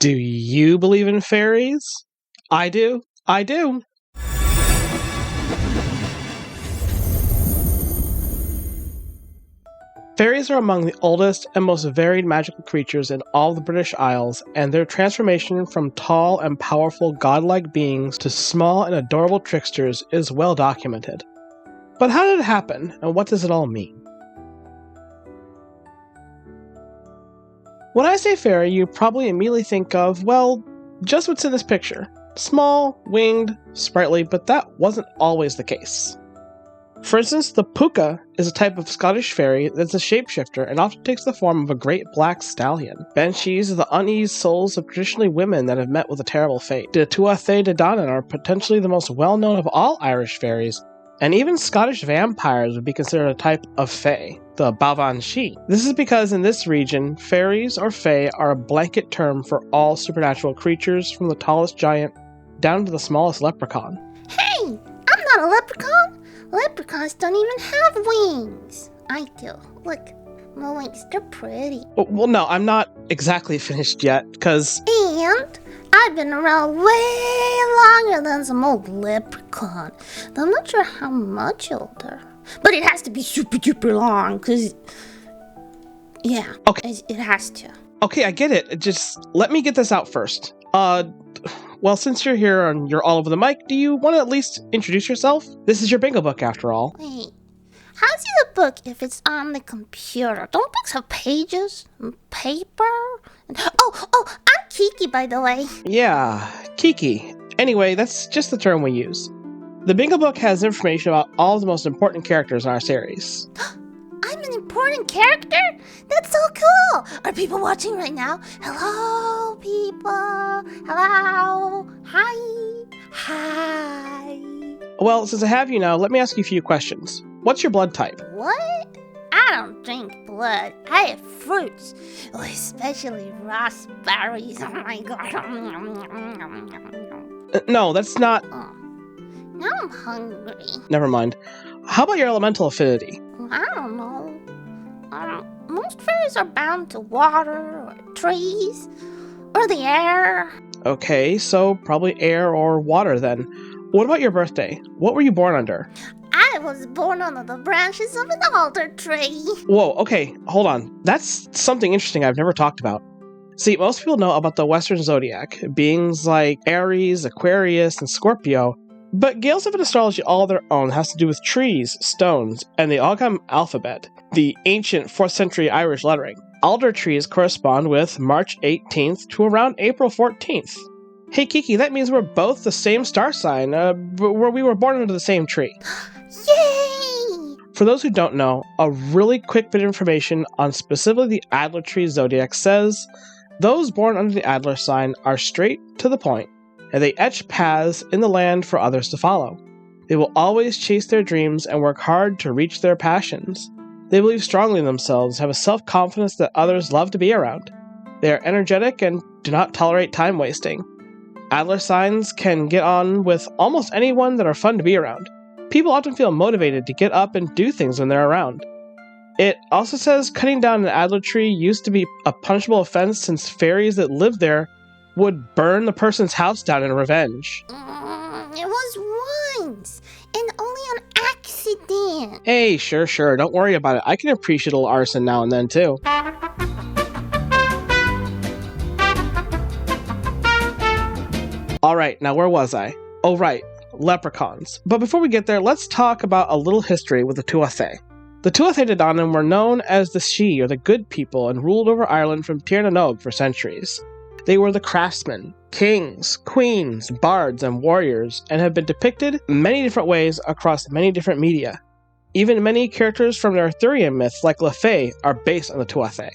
Do you believe in fairies? I do. I do. Fairies are among the oldest and most varied magical creatures in all the British Isles, and their transformation from tall and powerful godlike beings to small and adorable tricksters is well documented. But how did it happen, and what does it all mean? When I say fairy, you probably immediately think of, well, just what's in this picture. Small, winged, sprightly, but that wasn't always the case. For instance, the puka is a type of Scottish fairy that's a shapeshifter and often takes the form of a great black stallion. Banshees are the uneased souls of traditionally women that have met with a terrible fate. The Tuath Dé are potentially the most well-known of all Irish fairies, and even Scottish vampires would be considered a type of fae, the Bavanshi. This is because in this region, fairies or fae are a blanket term for all supernatural creatures from the tallest giant down to the smallest leprechaun. Hey, I'm not a leprechaun! Leprechauns don't even have wings. I do. Look, my wings, they're pretty. Well, no, I'm not exactly finished yet, because... And I've been around way longer than some old leprechaun. Though I'm not sure how much older. But it has to be super duper long, because... Yeah, okay. It has to. Okay, I get it. Just let me get this out first. Well, since you're here and you're all over the mic, do you want to at least introduce yourself? This is your bingo book, after all. Wait, how's it a book if it's on the computer? Don't books have pages and paper? Oh, I'm Kiki, by the way. Yeah, Kiki. Anyway, that's just the term we use. The bingo book has information about all the most important characters in our series. I'm an important character? That's so cool! Are people watching right now? Hello, people! Hello! Hi! Well, since I have you now, let me ask you a few questions. What's your blood type? What? I don't drink blood. I have fruits. Oh, especially raspberries. Oh my god. No, that's not... Oh. Now I'm hungry. Never mind. How about your elemental affinity? I don't know. Most fairies are bound to water, or trees, or the air. Okay, so probably air or water then. What about your birthday? What were you born under? I was born under the branches of an alder tree. Whoa, okay, hold on. That's something interesting I've never talked about. See, most people know about the Western zodiac, beings like Aries, Aquarius, and Scorpio, but Gales have an astrology all their own that has to do with trees, stones, and the nOg alphabet, the ancient 4th century Irish lettering. Alder trees correspond with March 18th to around April 14th. Hey Kiki, that means we're both the same star sign, where we were born under the same tree. Yay! For those who don't know, a really quick bit of information on specifically the Adler tree zodiac says, those born under the Adler sign are straight to the point, and they etch paths in the land for others to follow. They will always chase their dreams and work hard to reach their passions. They believe strongly in themselves, have a self-confidence that others love to be around. They are energetic and do not tolerate time wasting. Adler signs can get on with almost anyone that are fun to be around. People often feel motivated to get up and do things when they're around. It also says cutting down an Adler tree used to be a punishable offense since fairies that lived there would burn the person's house down in revenge. It was once, and only on accident. Hey, sure, don't worry about it. I can appreciate a little arson now and then, too. Alright, now where was I? Oh right, leprechauns. But before we get there, let's talk about a little history with the Tuath Dé. The Tuath Dé were known as the Sidhe, or the good people, and ruled over Ireland from Tir na nOg for centuries. They were the craftsmen, kings, queens, bards, and warriors, and have been depicted many different ways across many different media. Even many characters from the Arthurian myth, like Le Fay, are based on the Tuath Dé.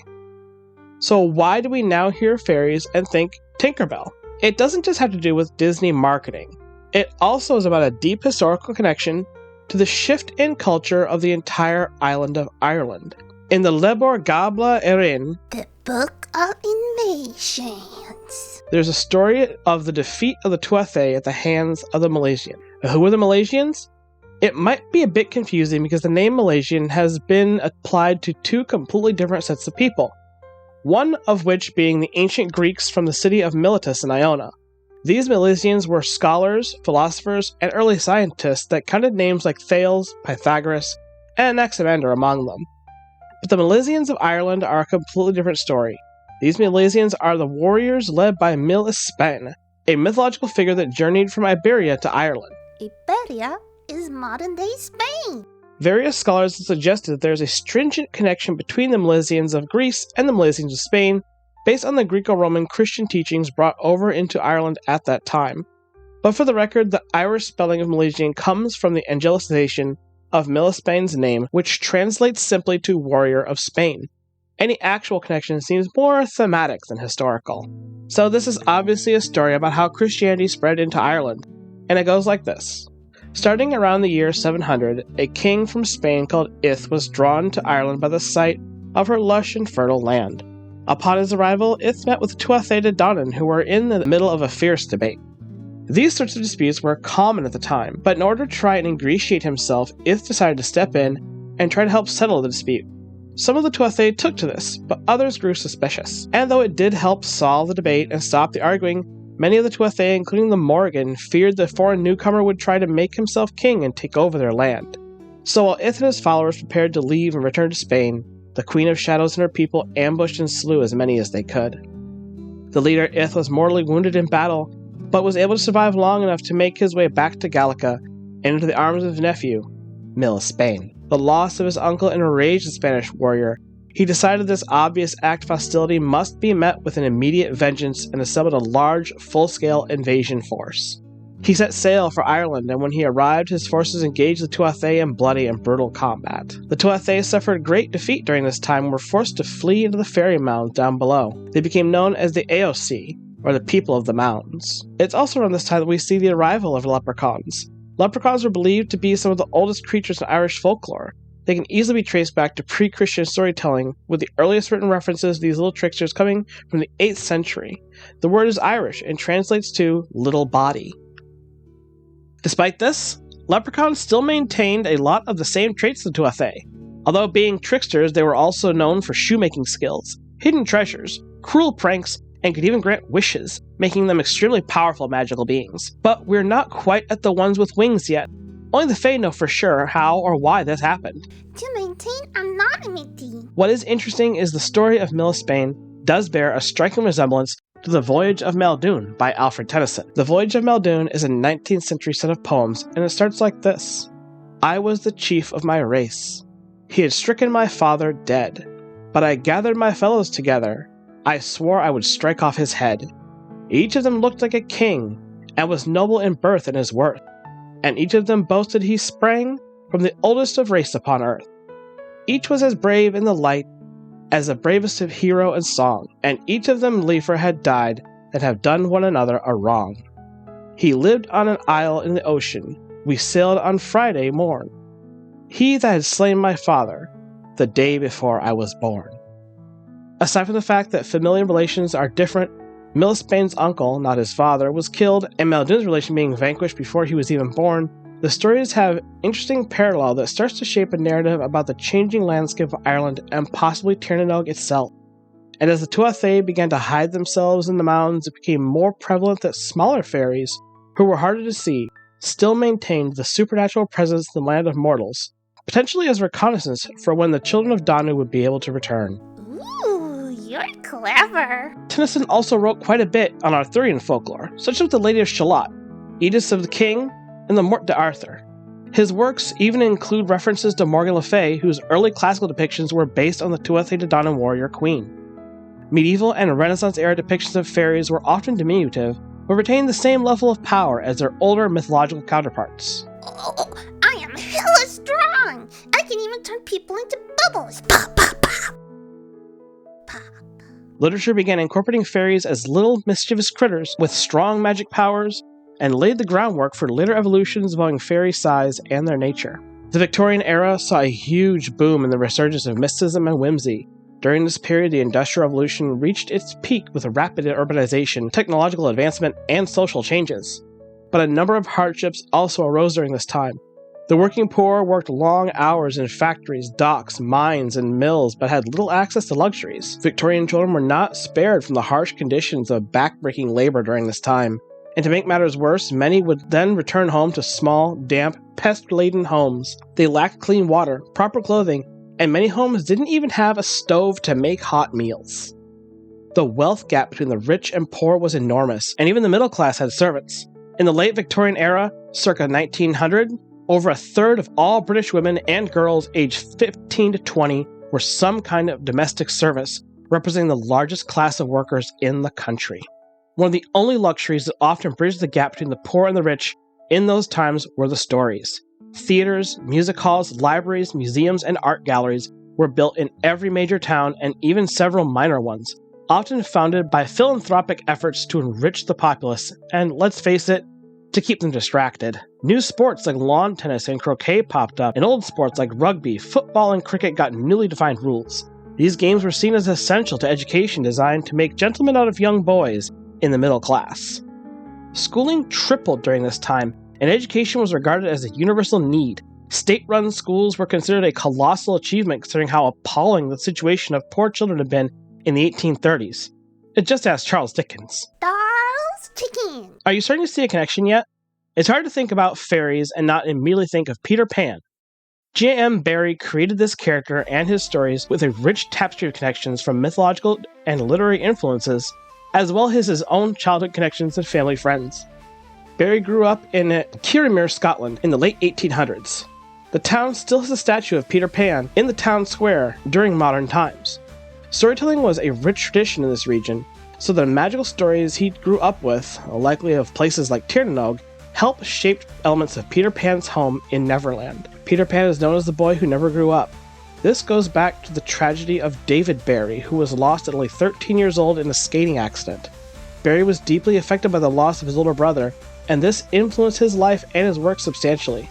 So why do we now hear fairies and think Tinkerbell? It doesn't just have to do with Disney marketing. It also is about a deep historical connection to the shift in culture of the entire island of Ireland. In the Lebor Gabla Erin, the Book of Invasions, there's a story of the defeat of the Tuath Dé at the hands of the Milesians. Who are the Milesians? It might be a bit confusing because the name Milesian has been applied to two completely different sets of people. one of which being the ancient Greeks from the city of Miletus in Iona. These Milesians were scholars, philosophers, and early scientists that counted names like Thales, Pythagoras, and Anaximander among them. But the Milesians of Ireland are a completely different story. These Milesians are the warriors led by Mil-Espen, a mythological figure that journeyed from Iberia to Ireland. Iberia is modern-day Spain. Various scholars have suggested that there is a stringent connection between the Milesians of Greece and the Milesians of Spain, based on the Greco-Roman Christian teachings brought over into Ireland at that time. But for the record, the Irish spelling of Milesian comes from the angelicization of Mil-Espen's name, which translates simply to warrior of Spain. Any actual connection seems more thematic than historical. So this is obviously a story about how Christianity spread into Ireland, and it goes like this. Starting around the year 700, a king from Spain called Ith was drawn to Ireland by the sight of her lush and fertile land. Upon his arrival, Ith met with Tuath Dé, who were in the middle of a fierce debate. These sorts of disputes were common at the time, but in order to try and ingratiate himself, Ith decided to step in and try to help settle the dispute. Some of the Tuath Dé took to this, but others grew suspicious. And though it did help solve the debate and stop the arguing, many of the Tuath Dé, including the Morrigan, feared the foreign newcomer would try to make himself king and take over their land. So while Ith and his followers prepared to leave and return to Spain, the Queen of Shadows and her people ambushed and slew as many as they could. The leader Ith was mortally wounded in battle, but was able to survive long enough to make his way back to Gallica and into the arms of his nephew, Mil-Espen. The loss of his uncle enraged the Spanish warrior. He decided this obvious act of hostility must be met with an immediate vengeance and assembled a large, full-scale invasion force. He set sail for Ireland, and when he arrived, his forces engaged the Tuath Dé in bloody and brutal combat. The Tuath Dé suffered great defeat during this time and were forced to flee into the fairy mounds down below. They became known as the Eosi, or the People of the Mounds. It's also around this time that we see the arrival of leprechauns. Leprechauns were believed to be some of the oldest creatures in Irish folklore. They can easily be traced back to pre-Christian storytelling, with the earliest written references to these little tricksters coming from the 8th century. The word is Irish and translates to little body. Despite this, leprechauns still maintained a lot of the same traits as the Tuath Dé. Although being tricksters, they were also known for shoemaking skills, hidden treasures, cruel pranks, and could even grant wishes, making them extremely powerful magical beings. But we're not quite at the ones with wings yet. Only the Fae know for sure how or why this happened. To maintain anonymity. What is interesting is the story of Mil-Espen does bear a striking resemblance to The Voyage of Maldoun by Alfred Tennyson. The Voyage of Maldoun is a 19th century set of poems, and it starts like this. I was the chief of my race. He had stricken my father dead, but I gathered my fellows together. I swore I would strike off his head. Each of them looked like a king, and was noble in birth and his worth, and each of them boasted he sprang from the oldest of race upon earth. Each was as brave in the light as the bravest of hero and song, and each of them liefer had died than have done one another a wrong. He lived on an isle in the ocean, we sailed on Friday morn. He that had slain my father, the day before I was born. Aside from the fact that familial relations are different, Mil-Espen's uncle, not his father, was killed, and Maldoun's relation being vanquished before he was even born, the stories have interesting parallel that starts to shape a narrative about the changing landscape of Ireland and possibly Tir na nOg itself. And as the Tuath Dé began to hide themselves in the mountains, it became more prevalent that smaller fairies, who were harder to see, still maintained the supernatural presence in the land of mortals, potentially as reconnaissance for when the children of Danu would be able to return. Ooh, you're clever. Tennyson also wrote quite a bit on Arthurian folklore, such as The Lady of Shalott, Edith of the King, and the Morte d'Arthur. His works even include references to Morgan Le Fay, whose early classical depictions were based on the Tuath Dé warrior queen. Medieval and Renaissance-era depictions of fairies were often diminutive, but retained the same level of power as their older mythological counterparts. Oh, I am hella strong! I can even turn people into bubbles! Pop, pop, pop! Pop. Literature began incorporating fairies as little mischievous critters with strong magic powers, and laid the groundwork for later evolutions involving fairy size and their nature. The Victorian era saw a huge boom in the resurgence of mysticism and whimsy. During this period, the Industrial Revolution reached its peak with rapid urbanization, technological advancement, and social changes. But a number of hardships also arose during this time. The working poor worked long hours in factories, docks, mines, and mills, but had little access to luxuries. Victorian children were not spared from the harsh conditions of backbreaking labor during this time. And to make matters worse, many would then return home to small, damp, pest-laden homes. They lacked clean water, proper clothing, and many homes didn't even have a stove to make hot meals. The wealth gap between the rich and poor was enormous, and even the middle class had servants. In the late Victorian era, circa 1900, over a third of all British women and girls aged 15 to 20 were some kind of domestic service, representing the largest class of workers in the country. One of the only luxuries that often bridged the gap between the poor and the rich in those times were the stories. Theaters, music halls, libraries, museums, and art galleries were built in every major town and even several minor ones, often founded by philanthropic efforts to enrich the populace and, let's face it, to keep them distracted. New sports like lawn tennis and croquet popped up, and old sports like rugby, football, and cricket got newly defined rules. These games were seen as essential to education designed to make gentlemen out of young boys in the middle class. Schooling tripled during this time, and education was regarded as a universal need. State-run schools were considered a colossal achievement considering how appalling the situation of poor children had been in the 1830s. Just ask Charles Dickens. Charles Dickens! Are you starting to see a connection yet? It's hard to think about fairies and not immediately think of Peter Pan. J.M. Barrie created this character and his stories with a rich tapestry of connections from mythological and literary influences, as well as his own childhood connections and family friends. Barrie grew up in Kirriemuir, Scotland, in the late 1800s. The town still has a statue of Peter Pan in the town square during modern times. Storytelling was a rich tradition in this region, so the magical stories he grew up with, likely of places like nOg, helped shape elements of Peter Pan's home in Neverland. Peter Pan is known as the boy who never grew up. This goes back to the tragedy of David Barrie, who was lost at only 13 years old in a skating accident. Barrie was deeply affected by the loss of his older brother, and this influenced his life and his work substantially.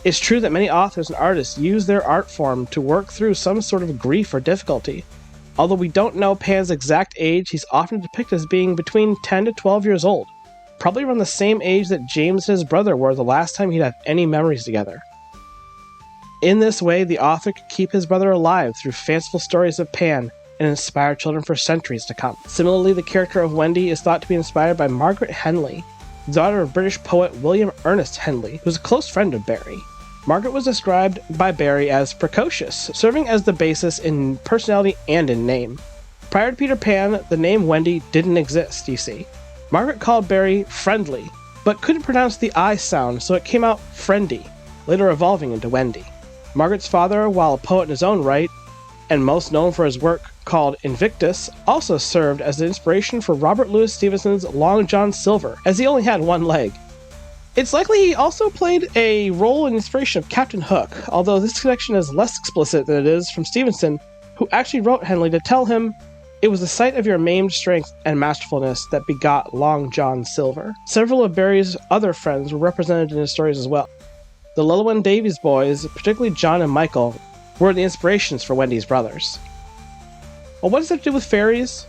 It's true that many authors and artists use their art form to work through some sort of grief or difficulty. Although we don't know Pan's exact age, he's often depicted as being between 10 to 12 years old, probably around the same age that James and his brother were the last time he'd have any memories together. In this way, the author could keep his brother alive through fanciful stories of Pan and inspire children for centuries to come. Similarly, the character of Wendy is thought to be inspired by Margaret Henley, daughter of British poet William Ernest Henley, who was a close friend of Barrie. Margaret was described by Barrie as precocious, serving as the basis in personality and in name. Prior to Peter Pan, the name Wendy didn't exist, you see. Margaret called Barrie friendly, but couldn't pronounce the I sound, so it came out friendy, later evolving into Wendy. Margaret's father, while a poet in his own right, and most known for his work called Invictus, also served as the inspiration for Robert Louis Stevenson's Long John Silver, as he only had one leg. It's likely he also played a role in inspiration of Captain Hook, although this connection is less explicit than it is from Stevenson, who actually wrote Henley to tell him, "It was the sight of your maimed strength and masterfulness that begot Long John Silver." Several of Barrie's other friends were represented in his stories as well. The Llewellyn Davies boys, particularly John and Michael, were the inspirations for Wendy's brothers. Well, what does that have to do with fairies?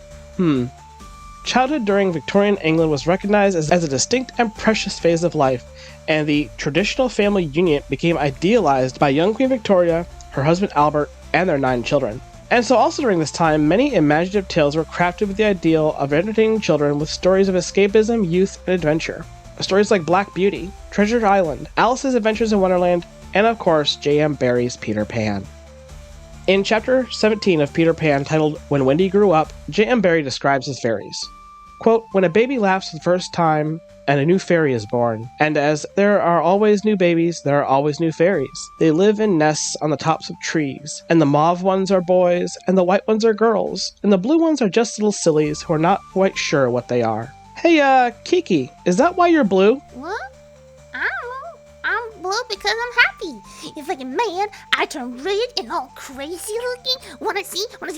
Childhood during Victorian England was recognized as a distinct and precious phase of life, and the traditional family unit became idealized by young Queen Victoria, her husband Albert, and their 9 children. And so also during this time, many imaginative tales were crafted with the ideal of entertaining children with stories of escapism, youth, and adventure. Stories like Black Beauty, Treasure Island, Alice's Adventures in Wonderland, and of course, J.M. Barrie's Peter Pan. In chapter 17 of Peter Pan, titled When Wendy Grew Up, J.M. Barrie describes his fairies. Quote, "When a baby laughs for the first time, and a new fairy is born, and as there are always new babies, there are always new fairies. They live in nests on the tops of trees, and the mauve ones are boys, and the white ones are girls, and the blue ones are just little sillies who are not quite sure what they are." Hey, Kiki, is that why you're blue? What? I don't know. I'm blue because I'm happy. If I get mad, I turn red and all crazy looking. Wanna see? I'm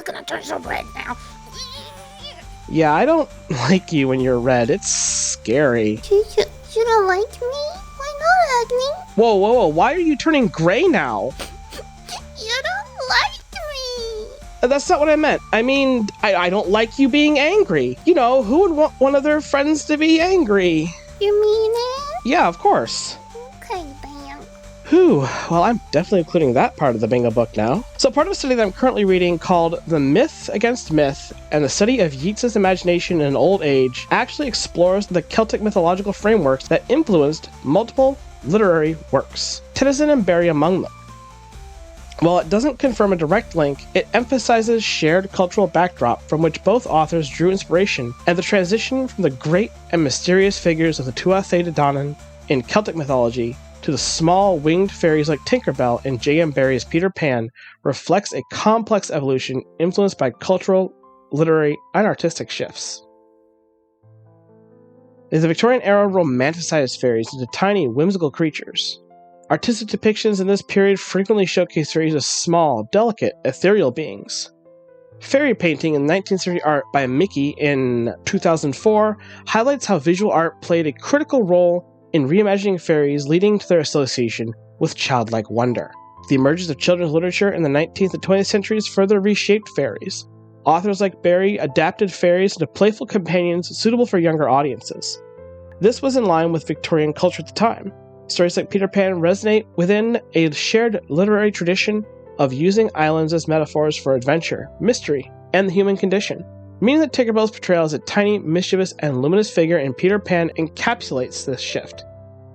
gonna turn so red now. Yeah, I don't like you when you're red. It's scary. You don't like me? Why not, Agni? Whoa, why are you turning gray now? You don't like me. That's not what I meant. I mean, I don't like you being angry. You know, who would want one of their friends to be angry? You mean it? Yeah, of course. Okay, then. Whew, well, I'm definitely including that part of the bingo book now. So part of a study that I'm currently reading called The Myth Against Myth and the Study of Yeats's Imagination in Old Age actually explores the Celtic mythological frameworks that influenced multiple literary works, Tennyson and Barrie among them. While it doesn't confirm a direct link, it emphasizes shared cultural backdrop from which both authors drew inspiration and the transition from the great and mysterious figures of the Tuath Dé in Celtic mythology to the small winged fairies like Tinkerbell in J.M. Barrie's Peter Pan reflects a complex evolution influenced by cultural, literary, and artistic shifts. The Victorian era romanticized fairies into tiny, whimsical creatures. Artistic depictions in this period frequently showcase fairies as small, delicate, ethereal beings. Fairy painting in 19th century art by Kiki in 2004 highlights how visual art played a critical role in reimagining fairies, leading to their association with childlike wonder. The emergence of children's literature in the 19th and 20th centuries further reshaped fairies. Authors like Barrie adapted fairies into playful companions suitable for younger audiences. This was in line with Victorian culture at the time. Stories like Peter Pan resonate within a shared literary tradition of using islands as metaphors for adventure, mystery, and the human condition, meaning that Tinkerbell's portrayal as a tiny, mischievous, and luminous figure in Peter Pan encapsulates this shift.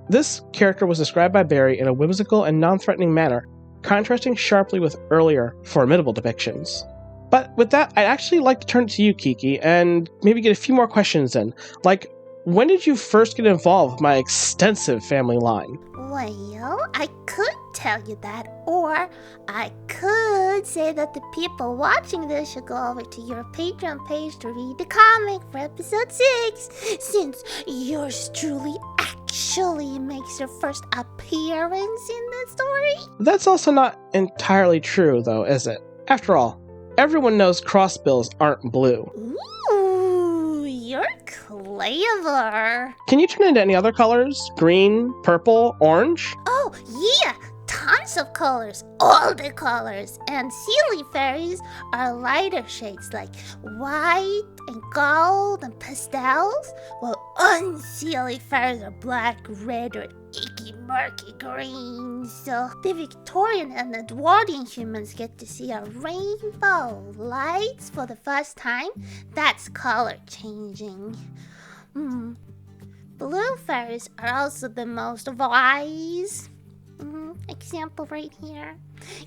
This character was described by Barrie in a whimsical and non-threatening manner, contrasting sharply with earlier, formidable depictions. But with that, I'd actually like to turn it to you, Kiki, and maybe get a few more questions in. Like, when did you first get involved with my extensive family line? Well, I could tell you that, or I could say that the people watching this should go over to your Patreon page to read the comic for episode 6, since yours truly actually makes your first appearance in the story. That's also not entirely true, though, is it? After all, everyone knows crossbills aren't blue. Ooh, you're clever. Can you turn into any other colors? Green, purple, orange? Oh, yeah, tons of colors, all the colors. And Sealy fairies are lighter shades like white and gold and pastels, while unseelie fairies are black, red, or icky, murky green. So the Victorian and Edwardian humans get to see a rainbow lights for the first time. That's color changing. Blue fairies are also the most wise. Example right here.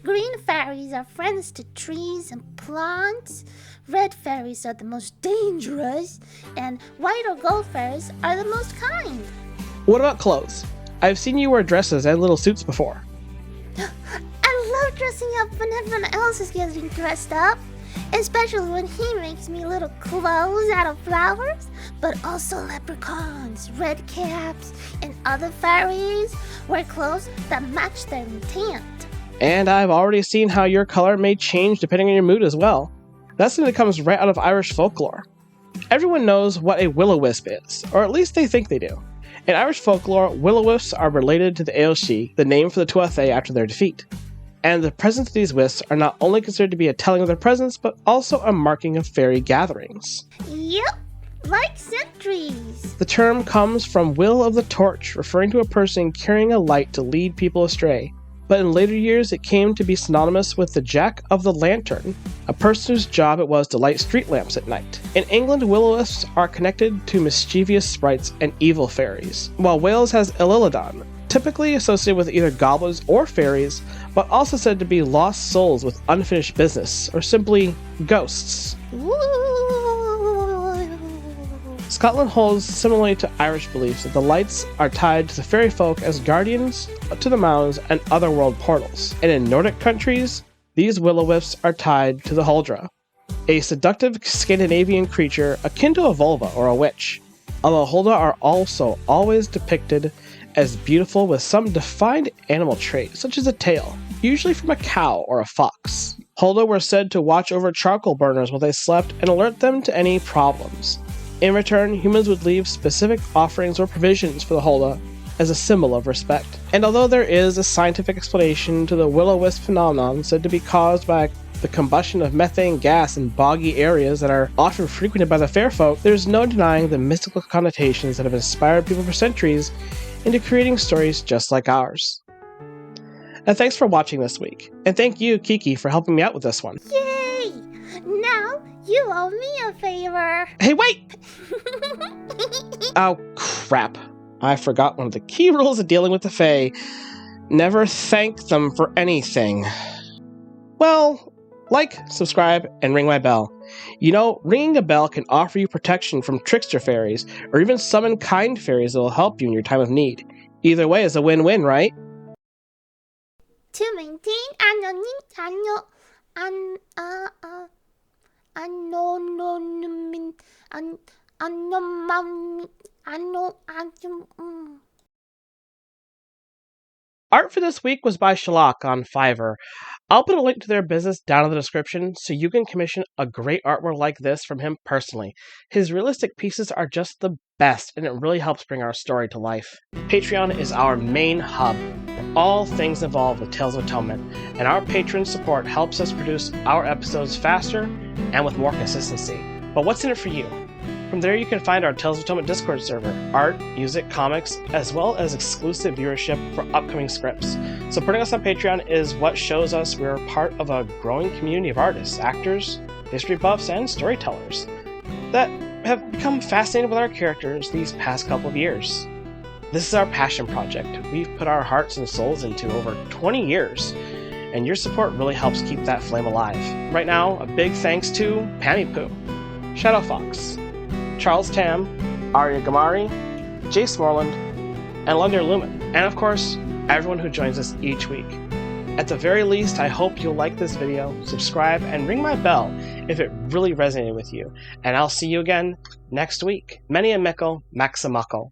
Green fairies are friends to trees and plants. Red fairies are the most dangerous. And white or gold fairies are the most kind. What about clothes? I've seen you wear dresses and little suits before. I love dressing up when everyone else is getting dressed up. Especially when he makes me little clothes out of flowers, but also leprechauns, red caps, and other fairies wear clothes that match their intent. And I've already seen how your color may change depending on your mood as well. That's something that comes right out of Irish folklore. Everyone knows what a will-o-wisp is, or at least they think they do. In Irish folklore, will-o-wisps are related to the Ailshee, the name for the Tuath Dé after their defeat. And the presence of these wisps are not only considered to be a telling of their presence, but also a marking of fairy gatherings. Yep, like sentries. The term comes from Will of the Torch, referring to a person carrying a light to lead people astray. But in later years, it came to be synonymous with the Jack of the Lantern, a person whose job it was to light street lamps at night. In England, will-o-wisps are connected to mischievous sprites and evil fairies, while Wales has Illidan, typically associated with either goblins or fairies, but also said to be lost souls with unfinished business, or simply ghosts. Scotland holds similarly to Irish beliefs that the lights are tied to the fairy folk as guardians to the mounds and otherworld portals. And in Nordic countries, these will-o-wisps are tied to the Huldra, a seductive Scandinavian creature akin to a vulva or a witch, although Huldra are also always depicted as beautiful with some defined animal trait, such as a tail, usually from a cow or a fox. Huldra were said to watch over charcoal burners while they slept and alert them to any problems. In return, humans would leave specific offerings or provisions for the Huldra as a symbol of respect. And although there is a scientific explanation to the will-o-wisp phenomenon said to be caused by the combustion of methane gas in boggy areas that are often frequented by the fair folk, there's no denying the mystical connotations that have inspired people for centuries into creating stories just like ours. And thanks for watching this week. And thank you, Kiki, for helping me out with this one. Yay! Now you owe me a favor. Hey, wait! Oh, crap. I forgot one of the key rules of dealing with the Fae. Never thank them for anything. Well, like, subscribe, and ring my bell. You know, ringing a bell can offer you protection from trickster fairies, or even summon kind fairies that will help you in your time of need. Either way is a win-win, right? To maintain Art for this week was by Shalak on Fiverr. I'll put a link to their business down in the description so you can commission a great artwork like this from him personally. His realistic pieces are just the best, and it really helps bring our story to life. Patreon is our main hub for all things involved with Tales of Atonement, and our patron support helps us produce our episodes faster and with more consistency. But what's in it for you? From there you can find our Tales of Atonement Discord server, art, music, comics, as well as exclusive viewership for upcoming scripts. Supporting us on Patreon is what shows us we're part of a growing community of artists, actors, history buffs, and storytellers that have become fascinated with our characters these past couple of years. This is our passion project. We've put our hearts and souls into over 20 years, and your support really helps keep that flame alive. Right now, a big thanks to Pammy Poo, Shadow Fox, Charles Tam, Arya Gamari, Jace Moreland, and London Lumen, and of course, everyone who joins us each week. At the very least, I hope you'll like this video, subscribe, and ring my bell if it really resonated with you, and I'll see you again next week. Many a Mickle, Maximukle.